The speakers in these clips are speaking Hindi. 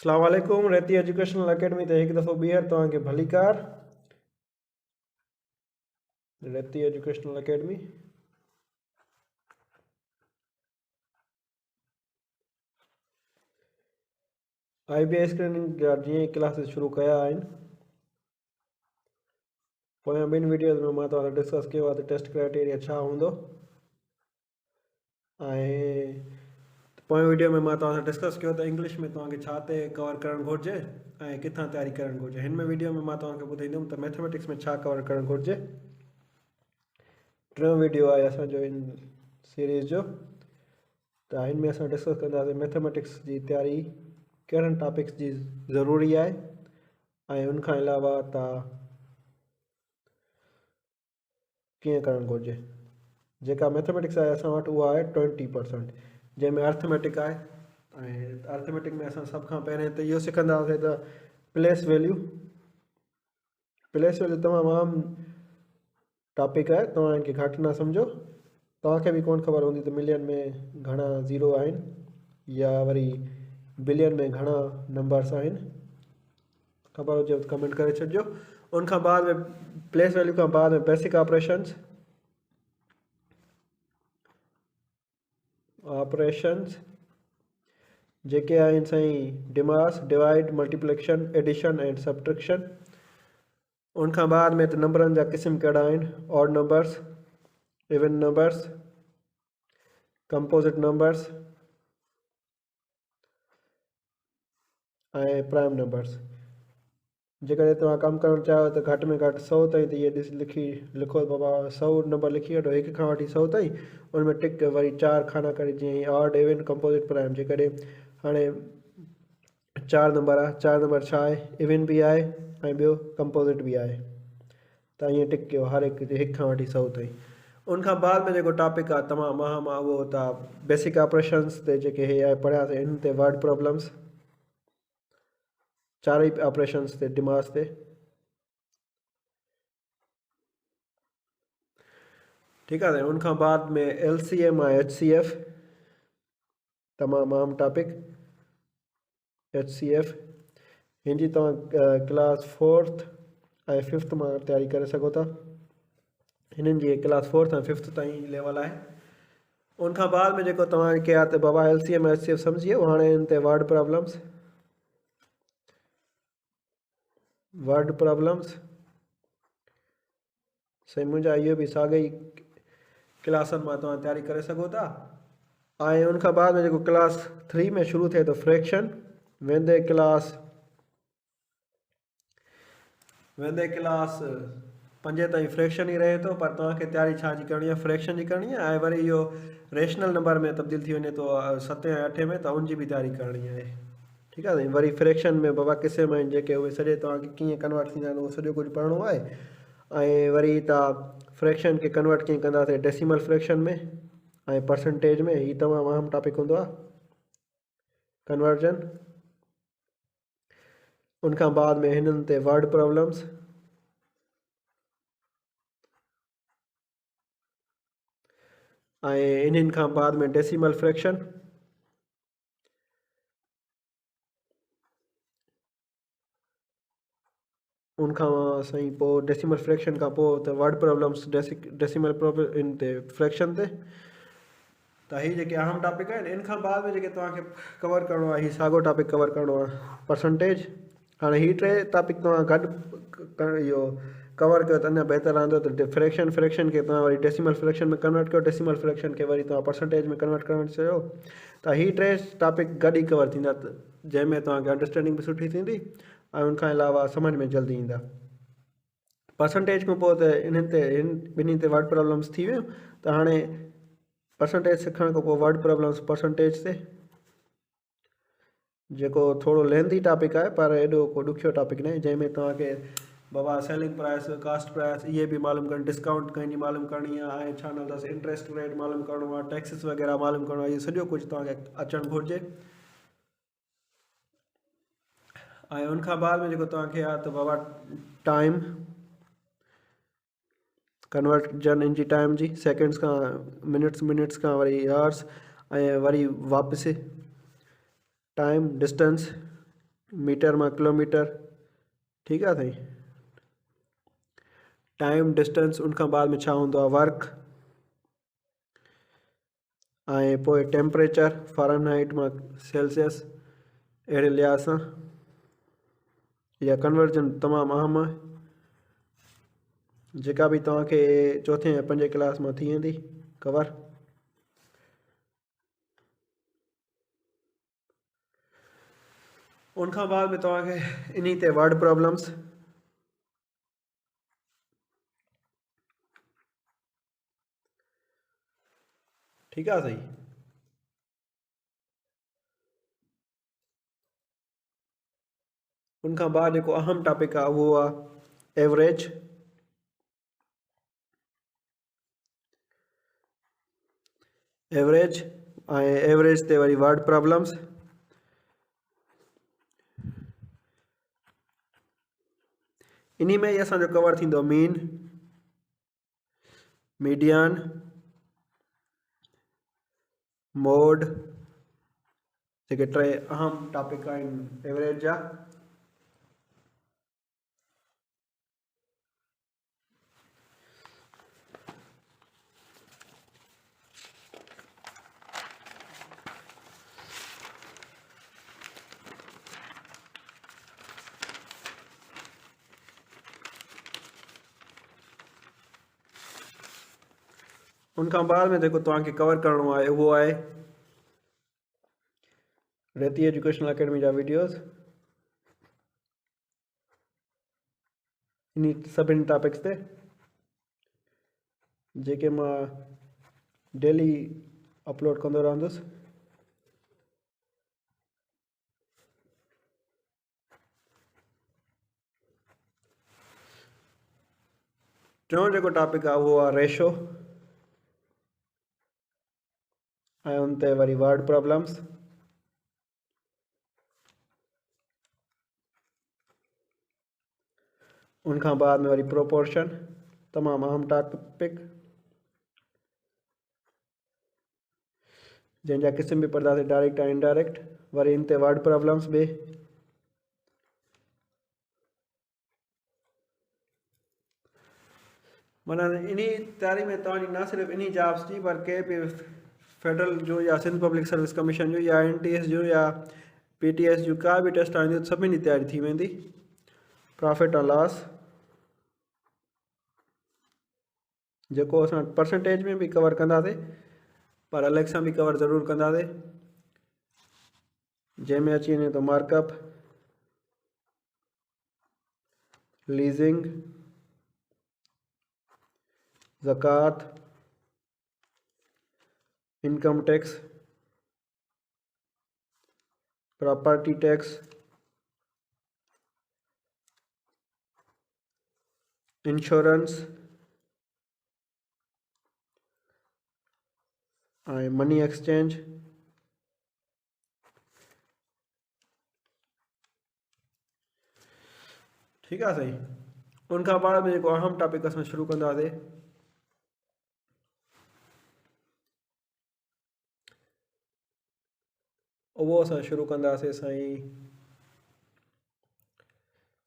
अस्सलाम वालेकुम। रेती एजुकेशनल अकेडमी ते एक दफ़ो ॿीहर तव्हांखे भलीकार। रेती एजुकेशनल अकेडमी IBA स्क्रीनिंग जा जीअं क्लासेस शुरू कया आहिनि। पोयां ॿिनि वीडियोज़ में मां तव्हां सां डिस्कस कयो आहे त टेस्ट क्राइटेरिया छा हूंदो ऐं पोएं वीडियो में मां तव्हां सां डिस्कस कयो त इंग्लिश में तव्हांखे छा ते कवर करणु घुरिजे ऐं किथां तयारी करणु घुरिजे। हिन में वीडियो में मां तव्हांखे ॿुधाईंदुमि त मैथमेटिक्स में छा कवर करणु घुरिजे। टियों वीडियो आहे असांजो इन सीरीज़ जो। त हिन में असां डिस्कस कंदासीं मैथमेटिक्स जी तयारी कहिड़नि टॉपिक्स जी ज़रूरी आहे ऐं उनखां अलावा तव्हां कीअं करणु घुरिजे। जेका मैथमेटिक्स आहे असां वटि उहा आहे 20%, जंहिंमें अर्थमेटिक आहे ऐं अर्थमेटिक में असां सभ खां पहिरें त इहो सिखंदासीं त प्लेस वैल्यू तमामु आम टॉपिक आहे। तव्हांखे घटि न सम्झो, तव्हांखे बि कोन ख़बर हूंदी त मिलियन में घणा ज़ीरो आहिनि या वरी बिलियन में घणा नंबर्स आहिनि। ख़बर हुजे त कमेंट करे छॾिजो। उनखां बाद में प्लेस वैल्यू खां बाद में बेसिक ऑपरेशंस जेके आहिनि साईं डिमास, divide, multiplication, addition and subtraction. उनखां बाद में त नंबरनि जा क़िस्म कहिड़ा आहिनि: odd numbers, even numbers, composite numbers ऐं प्राइम नंबर्स। जेकॾहिं तव्हां कमु करणु चाहियो त घटि में घटि 100 ताईं त इहे लिखो बाबा 100 नंबर लिखी वठो, 1 खां वठी 100 ताईं। उनमें टिक वरी 4 खाना करे, जीअं ऑड, इवन, कंपोजिट, प्राइम। जेकॾहिं हाणे 4 नंबर आहे, 4 नंबर छा आहे? इवन बि आहे ऐं ॿियो कंपोजिट बि आहे। त ईअं टिक कयो हर हिकु 1 खां वठी 100 ताईं। उनखां बाद में जेको टॉपिक आहे तमामु अहम आहे, उहो तव्हां बेसिक ऑपरेशंस ते जेके हे आहे पढ़ियासीं। इन ते वर्ड प्रॉब्लम्स, चारई ऑपरेशंस ते, डिमास ते। ठीकु आहे। उनखां बाद में LCM ऐं HCF, तमामु आम टॉपिक। HCF हिन जी तव्हां क्लास 4th ऐं 5th मां तयारी करे सघो था। हिननि जी क्लास 4th ऐं 5th ताईं लेवल आहे। उनखां बाद में जेको तव्हांखे आहे त बाबा LCM ऐं HCF सम्झी वियो। हाणे हिन ते वर्ड प्रॉब्लम्स साईं मुंहिंजा इहो बि साॻई क्लासनि मां तव्हां तयारी करे सघो था। ऐं उनखां बाद में जेको क्लास 3 में शुरू थिए थो फ्रैक्शन, वेंदे क्लास 5 ताईं फ्रैक्शन ई रहे थो, पर तव्हांखे तयारी छा जी करणी आहे? फ्रैक्शन जी करणी आहे। ऐं वरी इहो रेशनल नंबर में तब्दील थी वञे थो 7 ऐं 8 में, त उनजी बि तयारी करणी आहे। ठीकु आहे। वरी फ्रैक्शन में बाबा क़िस्म आहिनि जेके, उहे सॼे तव्हांखे कीअं कन्वर्ट थींदा आहिनि उहो सॼो कुझु पढ़णो आहे। ऐं वरी तव्हां फ्रैक्शन खे कन्वर्ट कीअं कंदासीं डेसिमल फ्रैक्शन में ऐं परसेंटेज में। हीउ तमामु अहम टॉपिक हूंदो आहे, कन्वर्जन। उनखां बाद में हिननि ते वर्ड प्रॉब्लम्स ऐं इन्हनि खां बाद में डेसिमल फ्रैक्शन। उनखां साईं पोइ डेसिमल फ्रैक्शन खां पोइ त word problems, decimal problem in ते फ्रैक्शन ते। त हीअ जेके अहम टॉपिक आहिनि। इन खां बाद में जेके तव्हांखे कवर करिणो आहे, हीअ साॻियो टॉपिक कवर करिणो आहे, परसेंटेज। हाणे हीअ 3 टॉपिक तव्हां गॾु इहो कवर कयो त अञा बहितर रहंदो। त फ्रैक्शन खे तव्हां वरी डेसिमल फ्रैक्शन में कन्वर्ट कयो, डेसिमल फ्रैक्शन खे वरी तव्हां परसेंटेज में कन्वर्ट करणु चाहियो, त हीअ 3 टॉपिक गॾु ई कवर थींदा, जंहिंमें तव्हांखे अंडरस्टैंडिंग बि सुठी थींदी ऐं उनखां अलावा सम्झ में जल्दी ईंदा। परसेंटेज खां पोइ त ॿिन्ही ते वर्ड प्रॉब्लम्स थी वियूं। त हाणे परसेंटेज सिखण खां पोइ वर्ड प्रॉब्लम्स परसेंटेज ते, जेको थोरो लेंदी टॉपिक आहे, पर एॾो को ॾुखियो टॉपिक न आहे। जंहिंमें तव्हांखे बाबा सेलिंग प्राइस, कास्ट प्राइस इहे बि मालूम करणी, डिस्काउंट कंहिंजी मालूम करणी आहे, ऐं छा नालो अथसि इंट्रस्ट रेट मालूम करिणो आहे, टैक्सिस वग़ैरह मालूम करिणो आहे। इहो सॼो कुझु तव्हांखे अचणु घुरिजे। ऐं उनखां बाद में जेको तव्हांखे आहे त बाबा टाइम, कन्वर्जन इन जी टाइम जी, सेकेंड्स खां मिनट्स खां वरी आवर्स, ऐं वरी वापसि टाइम, डिस्टेंस, मीटर में किलोमीटर। ठीक है साईं। टाइम डिस्टेंस उनखां बाद में छा हूंदो आहे वर्क ऐं पोइ टेम्परेचर फ़ारेनहाइट मां सेल्सियस। अहिड़े लिहाज़ सां इहा कन्वर्जन तमामु अहम आहे जेका बि तव्हांखे चौथे या पंजे क्लास मां थी वेंदी कवर। उनखां बाद में तव्हांखे इन ते वर्ड प्रॉब्लम्स। ठीकु आहे साईं। उनखां बाद जेको अहम टॉपिक आहे उहो आहे एवरेज। एवरेज ऐं एवरेज ते वरी वर्ड प्रॉब्लम्स। इन में ई असांजो कवर थींदो मीन, मीडियन, मोड, जेके टे अहम टॉपिक आहिनि एवरेज जा। उनखां बाद में जेको तव्हांखे कवर करिणो आहे उहो आहे रेती एजुकेशनल अकेडमी जा वीडियोस। इन सभिनी टॉपिक्स ते जेके मां डेली अपलोड कंदो रहंदुसि। टियों जेको टॉपिक आहे उहो आहे रेशो ऐं उन ते वरी वर्ड प्रॉब्लम्स। उनखां बाद में वरी प्रोपोर्शन, तमामु अहम टॉपिक जंहिंजा क़िस्म बि पढ़ंदासीं डायरेक्ट ऐं इनडायरेक्ट। वरी इन ते वर्ड प्रॉब्लम्स बि। माना इन तयारी में तव्हांजी न सिर्फ़ु इन जॉब्स जी पर के बि फेडरल जो या सिंध पब्लिक सर्विस कमीशन जो या NTS जो या PTS जो का बि टेस्ट आंदी सभिनी जी तयारी थी वेंदी। प्रॉफिट और लॉस जेको असां परसेंटेज में भी कवर कंदासीं पर अलॻि सां भी कवर ज़रूरु कंदासीं जंहिंमें अची वञे तो मार्कअप, लीजिंग, ज़कात, income tax, property tax, insurance ऐं मनी एक्सचेंज। ठीक है सही। उनखां बाद में जेको अहम टॉपिक असां शुरू कंदासीं उहो असां शुरू कंदासीं साईं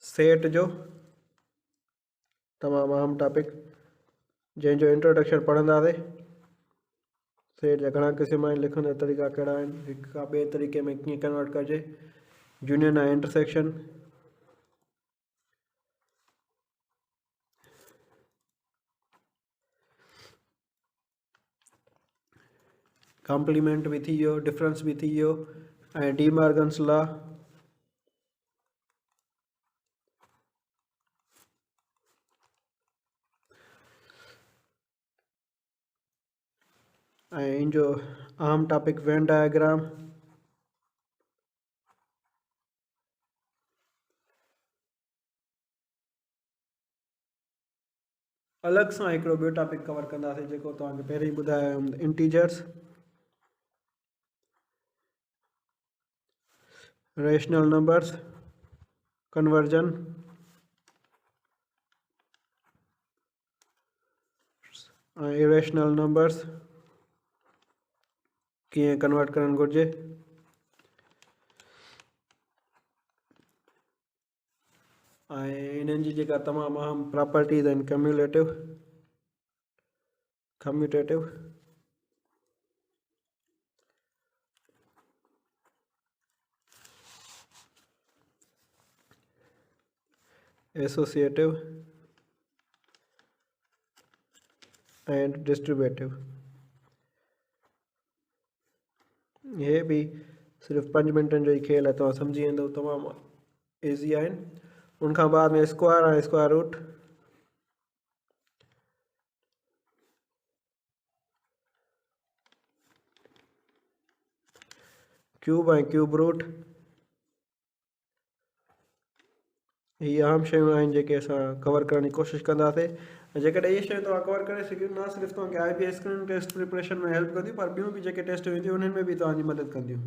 सेट जो। तमामु अहम टॉपिक जंहिंजो इंट्रोडक्शन पढ़ंदासीं। सेट जा घणा क़िस्म आहिनि, लिखण जा तरीक़ा कहिड़ा आहिनि, हिक खां ॿिए तरीक़े में कीअं कन्वर्ट कजे, यूनियन ऐं इंटरसेक्शन, कॉम्प्लीमेंट भी थी वियो, डिफरेंस भी थी वियो ऐं डी मॉर्गन्स लॉ। ऐं इन जो अहम टॉपिक वेन डायग्राम। अलॻि सां हिकिड़ो ॿियो टॉपिक कवर कंदासीं जेको तव्हांखे पहिरीं ॿुधायो इंटीजर्स, रेशनल नंबर्स, कन्वर्जन ऐं इरेशनल नंबर्स कीअं कन्वर्ट करणु घुरिजे। इन्हनि जी जेका तमामु अहम प्रॉपर्टीज़ आहिनि कम्यूटेटिव, एसोसिएटिव एंड डिस्ट्रीब्यूटिव। ये भी सिर्फ़ु 5 मिनटनि जो ही खेल है, तव्हां सम्झी वेंदव, तमामु ईज़ी आहिनि। उनखां बाद में स्क्वायर ऐं स्क्वायर रूट, क्यूब ऐं क्यूब रूट, ये अहम शयूं आहिनि जेके असां कवर करण जी कोशिशि कंदासीं। ऐं जेकॾहिं इहे शयूं तव्हां कवर करे सघियो, न सिर्फ़ु तव्हांखे IBS स्क्रीनिंग टेस्ट प्रिपरेशन में हेल्प कंदियूं, पर ॿियूं बि जेके टेस्ट ईंदियूं उन्हनि में बि तव्हांजी मदद कंदियूं।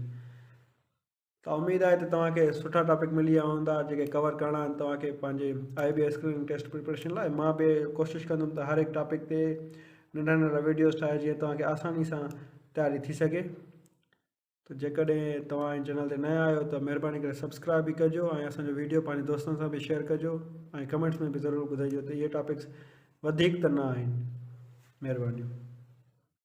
त उमेदु आहे त तव्हांखे सुठा टॉपिक मिली विया हूंदा जेके कवर करणा आहिनि तव्हांखे पंहिंजे IBS स्क्रीनिंग टेस्ट प्रिपरेशन लाइ। मां बि कोशिशि कंदुमि त हर हिकु टॉपिक ते नंढा नंढा वीडियोस ठाहे जीअं तव्हांखे आसानी सां तयारी थी सघे। तो जेकॾहिं तव्हां हिन चैनल ते नया आहियो त महिरबानी करे सब्सक्राइब बि कजो ऐं असांजो वीडियो पंहिंजे दोस्तनि सां बि शेयर कजो ऐं कमेंट्स में बि ज़रूरु ॿुधाइजो त इहे टॉपिक्स वधीक त न आहिनि। महिरबानी।